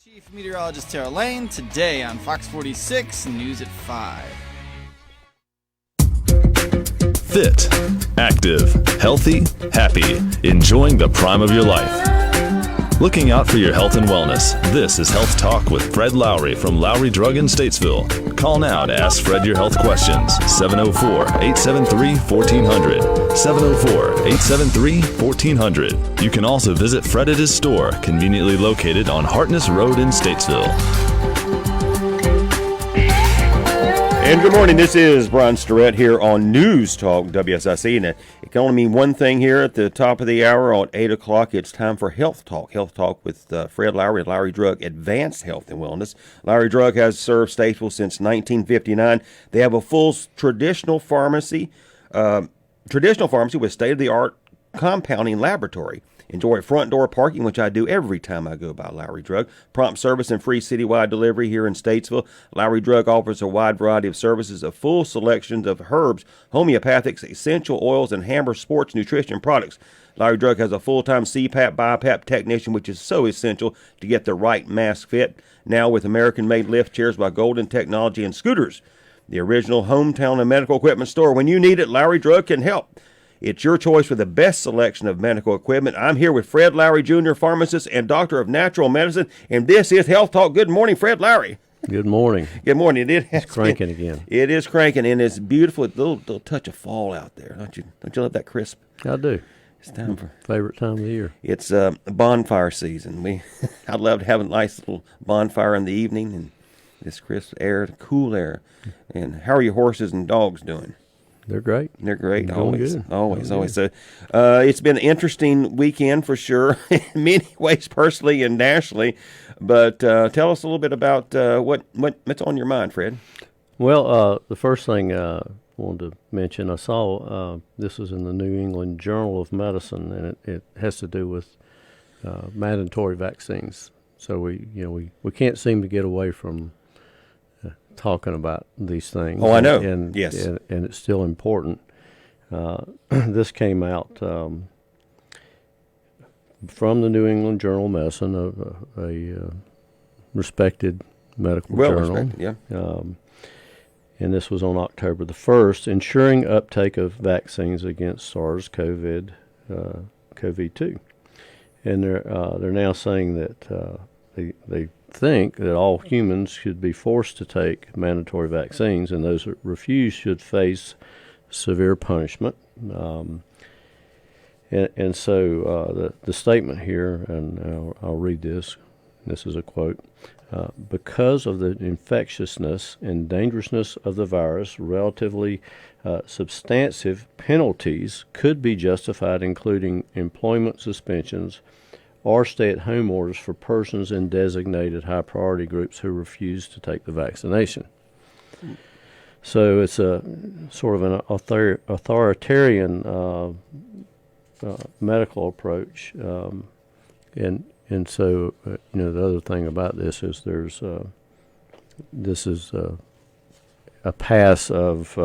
Chief Meteorologist Tara Lane, today on Fox 46 News at 5. Fit, active, healthy, happy, enjoying the prime of your life. Looking out for your health and wellness, this is Health Talk with Fred Lowry from Lowry Drug in Statesville. Call now to ask Fred your health questions. 704-873-1400. 704-873-1400. You can also visit Fred at his store, conveniently located on Hartness Road in Statesville. And good morning, this is Bryan Starrette here on News Talk WSIC. And it can only mean one thing here at the top of the hour at 8 o'clock. It's time for Health Talk. Health Talk with Fred Lowry at Lowry Drug Advanced Health and Wellness. Lowry Drug has served Statesville since 1959. They have a full traditional pharmacy with state-of-the-art compounding laboratory. Enjoy front door parking, which I do every time I go by Lowry Drug. Prompt service and free citywide delivery here in Statesville. Lowry Drug offers a wide variety of services, a full selection of herbs, homeopathics, essential oils, and Hammer sports nutrition products. Lowry Drug has a full-time CPAP, BiPAP technician, which is so essential to get the right mask fit. Now with American-made lift chairs by Golden Technology and scooters. The original hometown and medical equipment store. When you need it, Lowry Drug can help. It's your choice for the best selection of medical equipment. I'm here with Fred Lowry, Jr., pharmacist and doctor of natural medicine, and this is Health Talk. Good morning, Fred Lowry. Good morning. Good morning. It's cranking again. It is cranking, and it's beautiful. A little touch of fall out there. Don't you love that crisp? I do. It's time for favorite time of the year. It's bonfire season. I love to have a nice little bonfire in the evening and this crisp air, cool air. And how are your horses and dogs doing? They're great. They're great. They're always. Good. So it's been an interesting weekend for sure, in many ways, personally and nationally. But tell us a little bit about what's on your mind, Fred. Well, the first thing I wanted to mention, I saw this was in the New England Journal of Medicine, and it has to do with mandatory vaccines. So we can't seem to get away from talking about these things. Oh, I know. And, yes. And it's still important. This came out from the New England Journal of Medicine, a respected medical journal. Respected, yeah. And this was on October the 1st, ensuring uptake of vaccines against SARS-CoV-2. And they're now saying that they think that all humans should be forced to take mandatory vaccines, and those that refuse should face severe punishment. And so the statement here, and I'll read this. This is a quote. Because of the infectiousness and dangerousness of the virus, relatively substantive penalties could be justified, including employment suspensions or stay-at-home orders for persons in designated high-priority groups who refuse to take the vaccination. So it's a sort of an authoritarian medical approach, and so the other thing about this is this is a pass of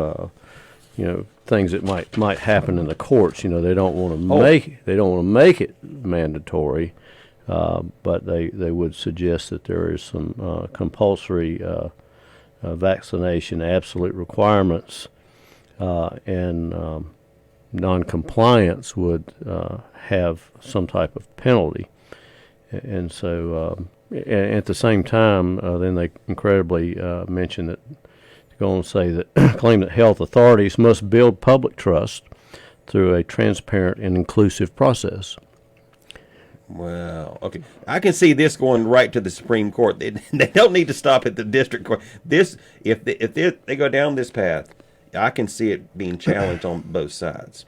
things that might happen in the courts. They don't want to make it mandatory, but they would suggest that there is some compulsory vaccination absolute requirements, and noncompliance would have some type of penalty. And so, at the same time, then they incredibly mention that. Going to say that claim that health authorities must build public trust through a transparent and inclusive process. Well, okay, I can see this going right to the Supreme Court. They don't need to stop at the district court. If they go down this path, I can see it being challenged on both sides.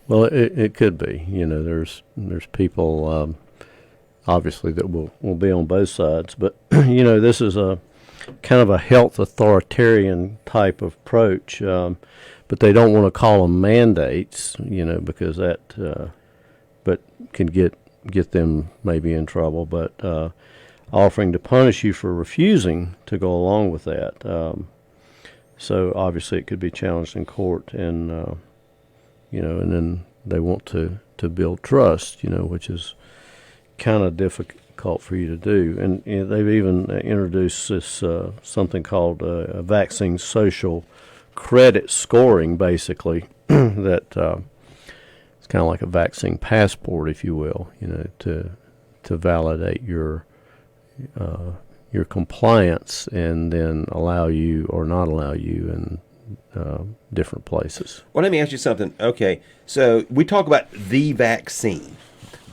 Well, it could be. There's people obviously that will be on both sides, but this is a kind of a health authoritarian type of approach, but they don't want to call them mandates, because that but can get them maybe in trouble. But offering to punish you for refusing to go along with that, so obviously it could be challenged in court, and and then they want to build trust, which is kind of difficult for you to do. And they've even introduced this something called a vaccine social credit scoring, basically, that it's kind of like a vaccine passport, if you will, to validate your compliance and then allow you or not allow you in different places. Well, let me ask you something. Okay, so we talk about the vaccine,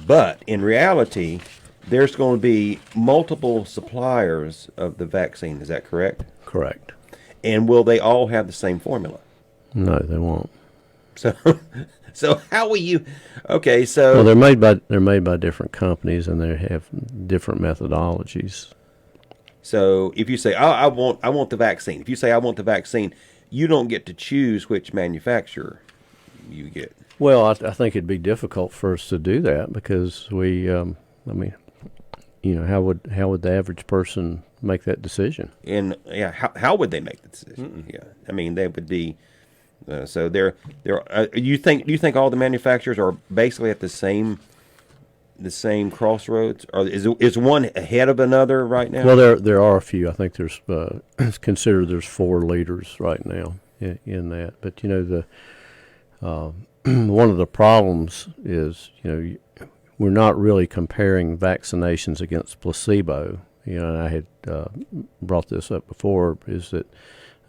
but in reality, there's going to be multiple suppliers of the vaccine. Is that correct? Correct. And will they all have the same formula? No, they won't. So how will you? Okay, so Well, they're made by different companies and they have different methodologies. so if you say, I want the vaccine. If you say I want the vaccine, you don't get to choose which manufacturer you get. Well, I think it'd be difficult for us to do that because we, I mean, how would the average person make that decision? And yeah, how would they make the decision? Yeah, I mean they would be. So they're you think all the manufacturers are basically at the same crossroads, or is one ahead of another right now? Well, there are a few. I think there's it's considered there's 4 leaders right now in that. But the one of the problems is we're not really comparing vaccinations against placebo. And I had brought this up before. Is that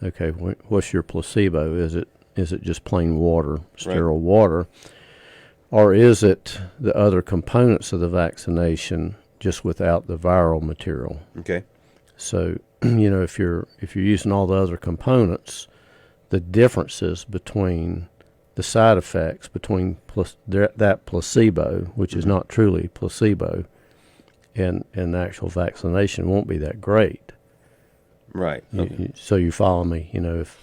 okay? What's your placebo? Is it just plain water, sterile water? Or is it the other components of the vaccination just without the viral material? Okay. So, if you're using all the other components, the differences between the side effects between that placebo, which is not truly placebo, and the actual vaccination won't be that great. Right. Okay. So you follow me? If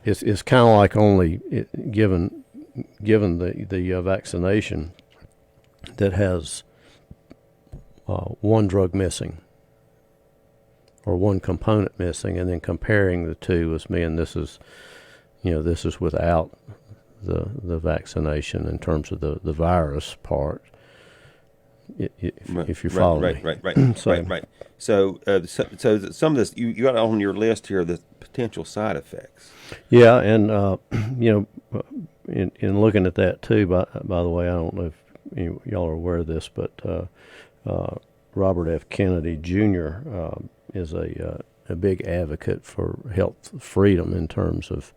it's kind of like only given the vaccination that has one drug missing or one component missing, and then comparing the two as me, and this is without the vaccination in terms of the virus part. If you follow me, right. So, right. So some of this you got on your list here, the potential side effects. Yeah, and in looking at that too, by the way, I don't know if y'all are aware of this, but Robert F. Kennedy Jr. Is a big advocate for health freedom in terms of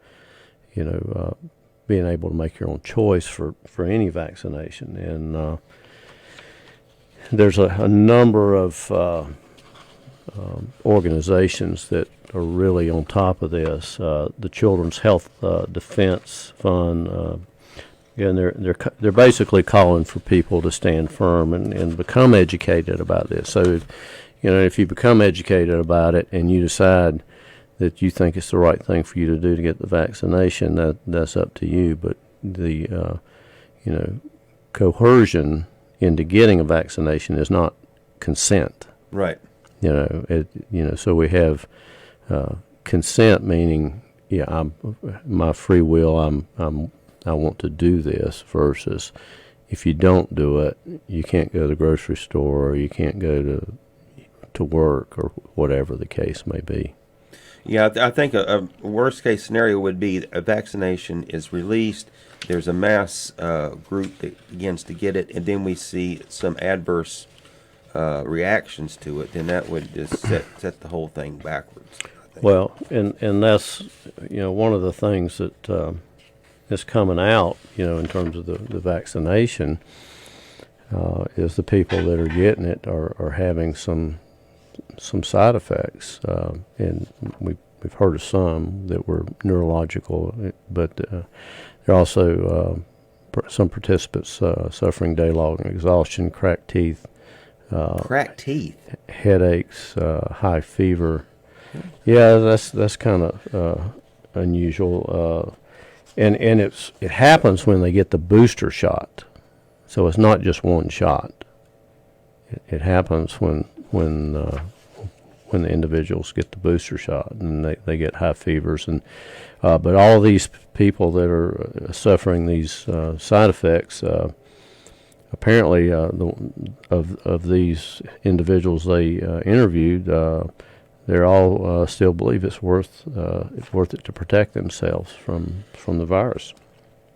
being able to make your own choice for any vaccination. And there's a number of organizations that are really on top of this. The Children's Health Defense Fund, and they're basically calling for people to stand firm and become educated about this. So, if you become educated about it and you decide that you think it's the right thing for you to do to get the vaccination, that's up to you. But the coercion into getting a vaccination is not consent. Right. So we have consent, meaning, my free will. I want to do this. Versus, if you don't do it, you can't go to the grocery store, or you can't go to work, or whatever the case may be. Yeah, I think a worst case scenario would be a vaccination is released. There's a mass group that begins to get it, and then we see some adverse reactions to it. Then that would just set the whole thing backwards. Well, and that's one of the things that is coming out in terms of the vaccination is the people that are getting it are having some side effects, and we've heard of some that were neurological, but there are also some participants suffering day-long exhaustion, cracked teeth, headaches, high fever. Yeah, that's kind of unusual, and it happens when they get the booster shot, so it's not just one shot. It happens when the individuals get the booster shot, and they get high fevers, and but all these people that are suffering these side effects apparently of these individuals they interviewed, they all still believe it's worth it to protect themselves from the virus.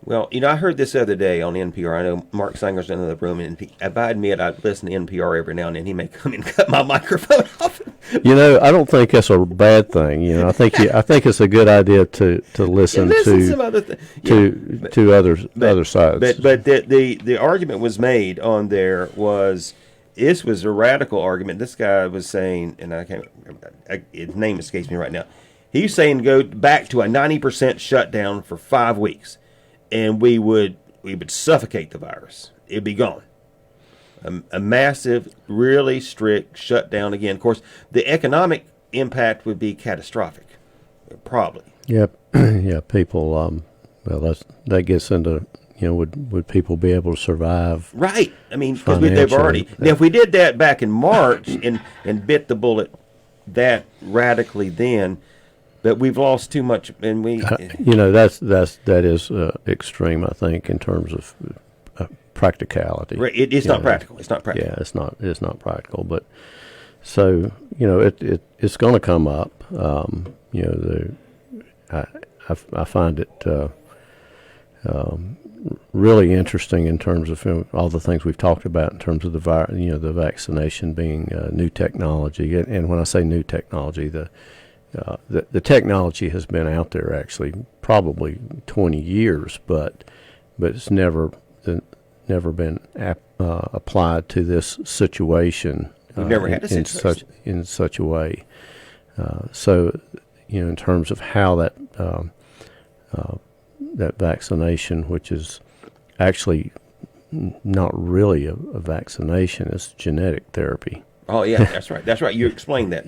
Well, I heard this the other day on NPR. I know Mark Sanger's in the room, and I admit I listen to NPR every now and then. He may come and cut my microphone off. I don't think that's a bad thing. I think it's a good idea to listen to some other to other sides. But the argument was made on there was this was a radical argument. This guy was saying, and his name escapes me right now. He's saying go back to a 90% shutdown for 5 weeks. And we would suffocate the virus. It'd be gone. A massive, really strict shutdown again. Of course, the economic impact would be catastrophic, probably. Yep. Yeah. People. Well, that gets into would people be able to survive? Right. I mean, because they've already. Now, if we did that back in March and bit the bullet that radically then. But we've lost too much, and that is extreme. I think in terms of practicality. Right. It's not practical. It's not practical. Yeah, it's not practical. But so it's going to come up. I find it really interesting in terms of all the things we've talked about in terms of the vaccination being new technology, and when I say new technology, the technology has been out there actually probably 20 years, but it's never been applied to this situation. We've never had a situation in such a way. So, in terms of how that vaccination, which is actually not really a vaccination, it's genetic therapy. Oh, yeah, that's right. That's right. You explained that.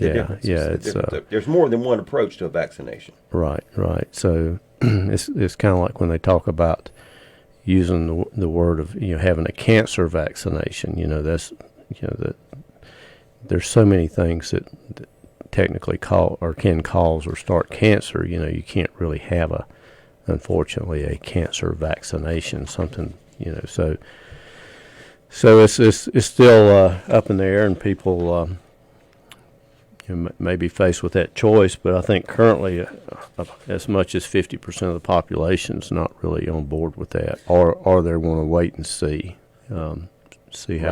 There's more than one approach to a vaccination. Right. So it's kind of like when they talk about using the word of having a cancer vaccination. That's there's so many things that technically can cause or start cancer. You can't really have unfortunately a cancer vaccination. Something So it's still up in the air, and people may be faced with that choice. But I think currently, as much as 50% of the population is not really on board with that, or they want to wait and see how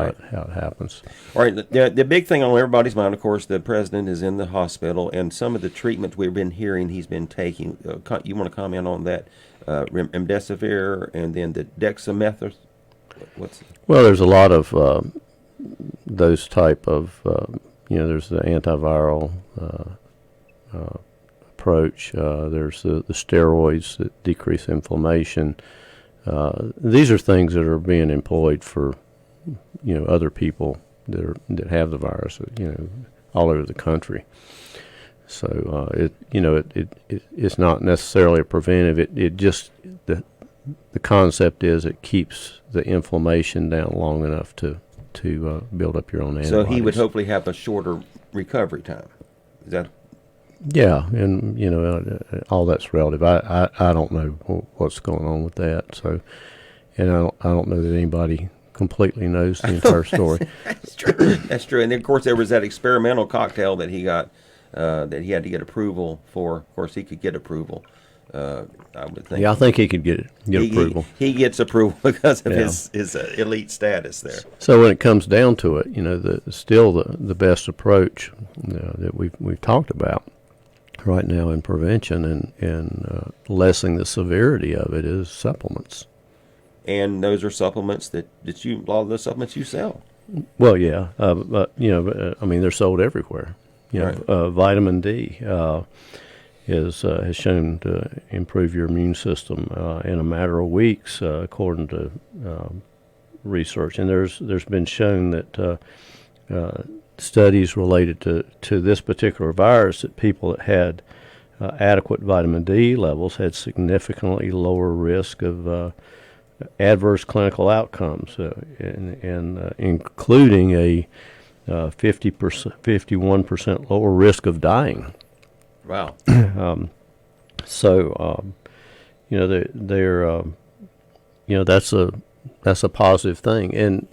it happens. All right. The big thing on everybody's mind, of course, the president is in the hospital, and some of the treatment we've been hearing he's been taking. You want to comment on that? Remdesivir and then the dexamethasone. Well, there's a lot of those type of, there's the antiviral approach. There's the steroids that decrease inflammation. These are things that are being employed for, other people that have the virus, all over the country. So it's not necessarily a preventive. It just the concept is it keeps the inflammation down long enough to build up your own antibodies. So he would hopefully have a shorter recovery time. Is that? Yeah, and all that's relative. I don't know what's going on with that. So, and I don't know that anybody completely knows the entire story. That's true. That's true. And then, of course, there was that experimental cocktail that he got that he had to get approval for. Of course, he could get approval. I would think. Yeah, I think he could get approval. He gets approval because of his elite status there. So when it comes down to it, the best approach that we've talked about right now in prevention and lessening the severity of it is supplements. And those are supplements that a lot of those supplements you sell. Well, yeah, but I mean they're sold everywhere. Right. Vitamin D. Has shown to improve your immune system in a matter of weeks, according to research. And there's been shown that studies related to this particular virus, that people that had adequate vitamin D levels had significantly lower risk of adverse clinical outcomes, and including a 51% lower risk of dying. Wow. So, they're that's that's a positive thing. And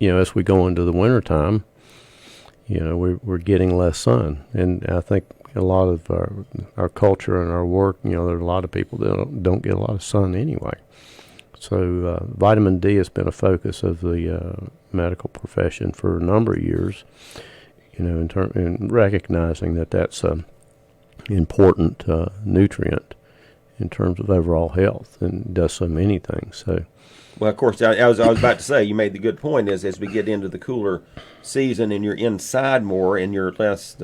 as we go into the wintertime, we're getting less sun, and I think a lot of our culture and our work, there are a lot of people that don't get a lot of sun anyway. So vitamin D has been a focus of the medical profession for a number of years. In recognizing that that's an important nutrient in terms of overall health, and does so many things. So. Well, of course, I was about to say, you made the good point, is as we get into the cooler season and you're inside more and you're less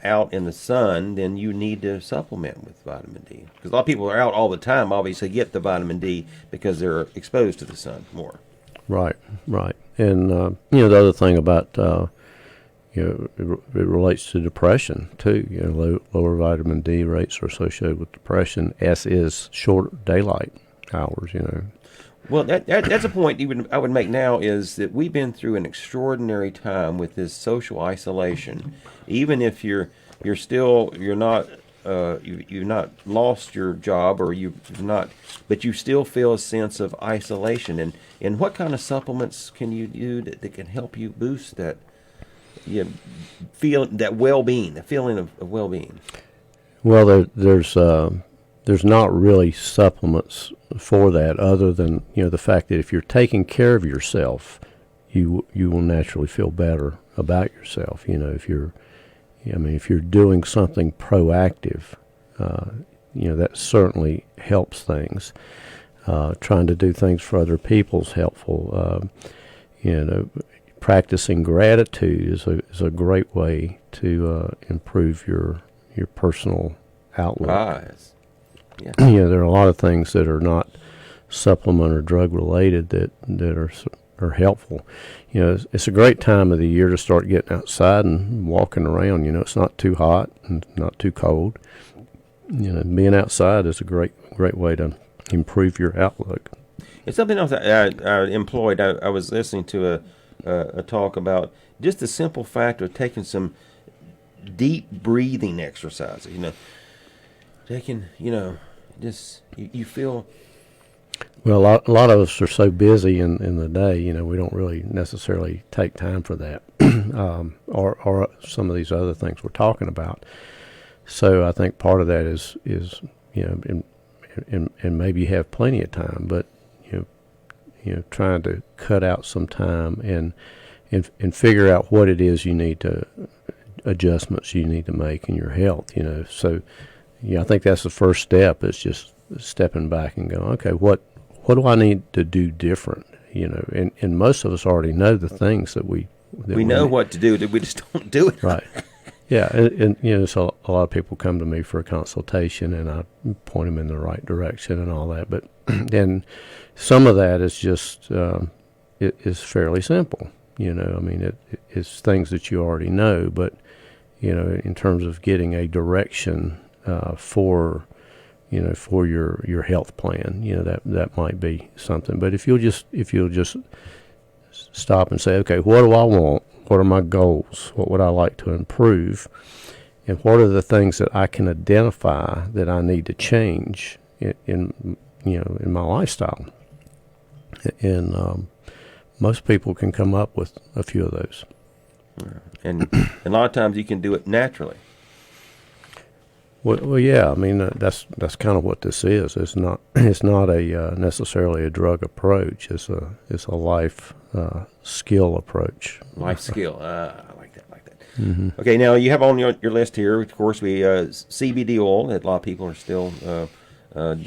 out in the sun, then you need to supplement with vitamin D. Because a lot of people are out all the time, obviously get the vitamin D because they're exposed to the sun more. Right. And, the other thing about, it relates to depression, too. Lower vitamin D rates are associated with depression, as is short daylight hours, Well, that's a point I would make now, is that we've been through an extraordinary time with this social isolation. Even if you've not lost your job, or but you still feel a sense of isolation. And what kind of supplements can you do that can help you boost that well-being, the feeling of well-being? Well, there's not really supplements for that, other than the fact that if you're taking care of yourself, you will naturally feel better about yourself. If you're doing something proactive, that certainly helps things. Trying to do things for other people is helpful. Practicing gratitude is a great way to improve your personal outlook. Yes. Yeah. There are a lot of things that are not supplement or drug related that are helpful. It's a great time of the year to start getting outside and walking around. It's not too hot and not too cold. Being outside is a great way to improve your outlook. It's something else I employed. I was listening to a talk about just the simple fact of taking some deep breathing exercises. Taking, just you feel. Well, a lot of us are so busy in the day, we don't really necessarily take time for that, or some of these other things we're talking about. So I think part of that is and maybe you have plenty of time, but trying to cut out some time and figure out what it is adjustments you need to make in your health. So. I think that's the first step, is just stepping back and going, okay, what do I need to do different? And most of us already know the things that we know what to do, that we just don't do it. Right. Yeah, and so a lot of people come to me for a consultation, and I point them in the right direction and all that. But then some of that is just it is fairly simple. It's things that you already know, but in terms of getting a direction for your health plan, that might be something. But if you'll just stop and say, okay, what do I want? What are my goals? What would I like to improve? And what are the things that I can identify that I need to change in my lifestyle? And most people can come up with a few of those. And a lot of times you can do it naturally. Well, yeah. That's kind of what this is. It's not a necessarily a drug approach. It's a life skill approach. Life skill. I like that. Mm-hmm. Okay, now you have on your list here, of course, CBD oil that a lot of people are still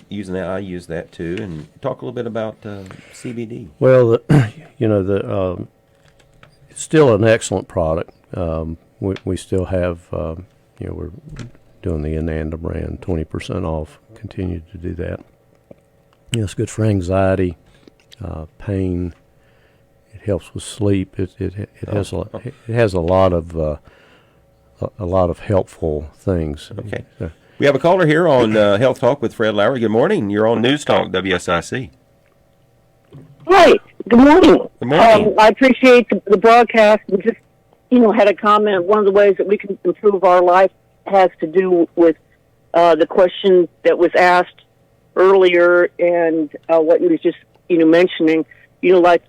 using that. I use that too. And talk a little bit about CBD. Well, it's still an excellent product. We still have we're doing the Ananda brand 20% off. Continue to do that. It's good for anxiety, pain. It helps with sleep. It has a lot of helpful things. Okay. We have a caller here on Health Talk with Fred Lowry. Good morning. You're on News Talk WSIC. Hi. Good morning. Good morning. I appreciate the broadcast. We just, had a comment. One of the ways that we can improve our life has to do with the question that was asked earlier, and what you was just, mentioning, like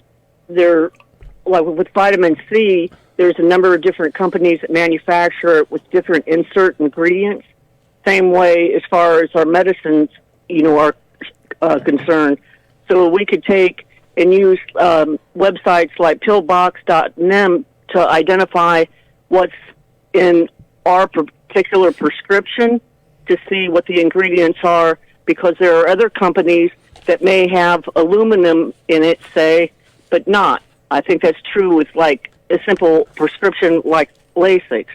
with vitamin C, there's a number of different companies that manufacture it with different insert ingredients. Same way as far as our medicines, are concerned. So we could take and use websites like pillbox.nem to identify what's in our particular prescription to see what the ingredients are, because there are other companies that may have aluminum in it, say, but not. I think that's true with like a simple prescription like Lasix.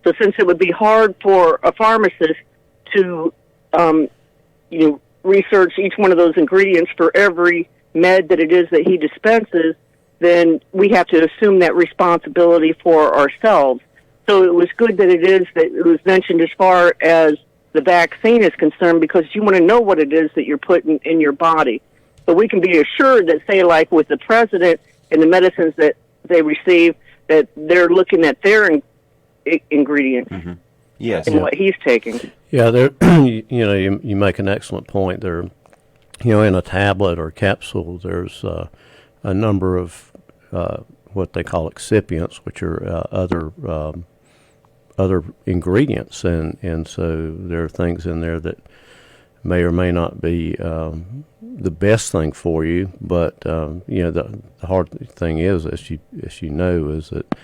So since it would be hard for a pharmacist to, research each one of those ingredients for every med that it is that he dispenses, then we have to assume that responsibility for ourselves. So it was good that it was mentioned as far as the vaccine is concerned, because you want to know what it is that you're putting in your body. But we can be assured that, say, like with the president and the medicines that they receive, that they're looking at their ingredients. Mm-hmm. Yes. And what he's taking. Yeah, you make an excellent point there. In a tablet or capsule, there's a number of what they call excipients, which are other ingredients, and so there are things in there that may or may not be the best thing for you. But the hard thing is, as you know, is that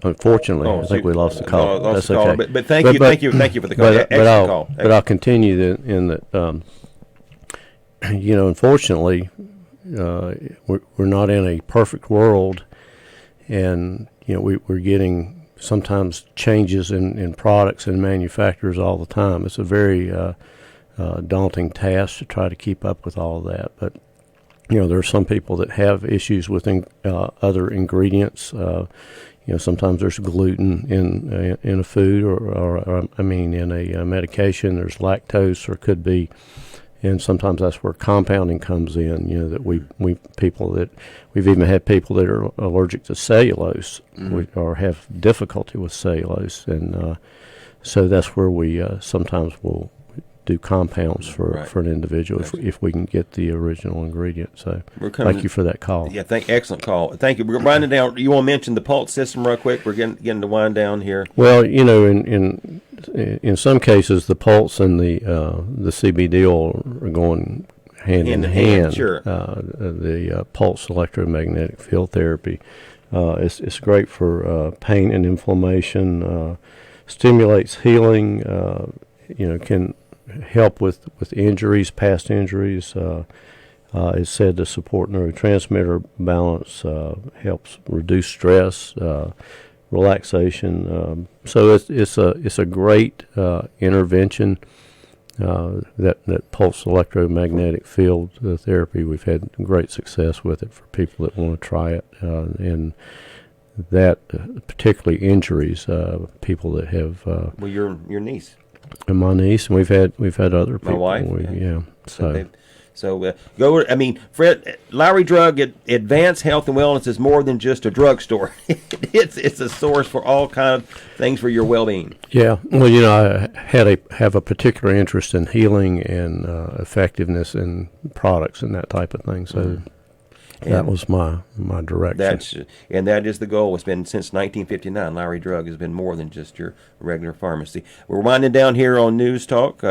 unfortunately, I think we lost the call. That's okay. But thank you for the call. But I'll continue in that. Unfortunately, we're not in a perfect world, and we're getting sometimes changes in products and manufacturers all the time. It's a very daunting task to try to keep up with all of that. But there are some people that have issues with other ingredients. Sometimes there's gluten in a food, or in a medication. There's lactose, or could be. And sometimes that's where compounding comes in. That we've even had people that are allergic to cellulose, or have difficulty with cellulose, and so that's where we sometimes will do compounds for an individual if we can get the original ingredient. So thank you for that call. Yeah, excellent call. Thank you. We're winding down. You want to mention the pulse system real quick? We're getting to wind down here. Well, in some cases, the pulse and the CBD oil are going hand in hand. Sure. The pulse electromagnetic field therapy, it's great for pain and inflammation. Stimulates healing. Can help with injuries, past injuries. It's said to support neurotransmitter balance. Helps reduce stress. Relaxation. So it's a great intervention. That pulse electromagnetic field therapy, we've had great success with it for people that want to try it, and that particularly injuries, people that have. Well, your niece. And my niece, and we've had other people. My wife. So go. Fred Lowry Drug Advanced Health and Wellness is more than just a drugstore. it's a source for all kind of things for your well-being. Yeah. Well, I have a particular interest in healing and effectiveness in products and that type of thing. So that was my direction. That is the goal. It's been since 1959. Lowry Drug has been more than just your regular pharmacy. We're winding down here on News Talk,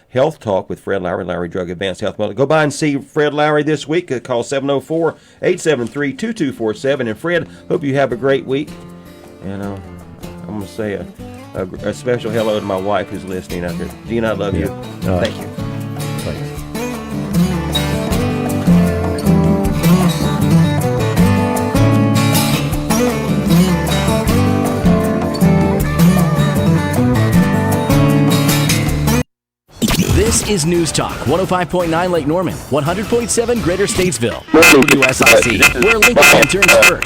Health Talk with Fred Lowry, Lowry Drug Advanced Health Wellness. Go by and see Fred Lowry this week. Call 704-873-2247. And Fred, hope you have a great week. And I'm going to say a special hello to my wife who's listening out there. Gina, I love you. Thank you. Thanks. This is News Talk 105.9 Lake Norman, 100.7 Greater Statesville, WSIC, where Lincoln turns first.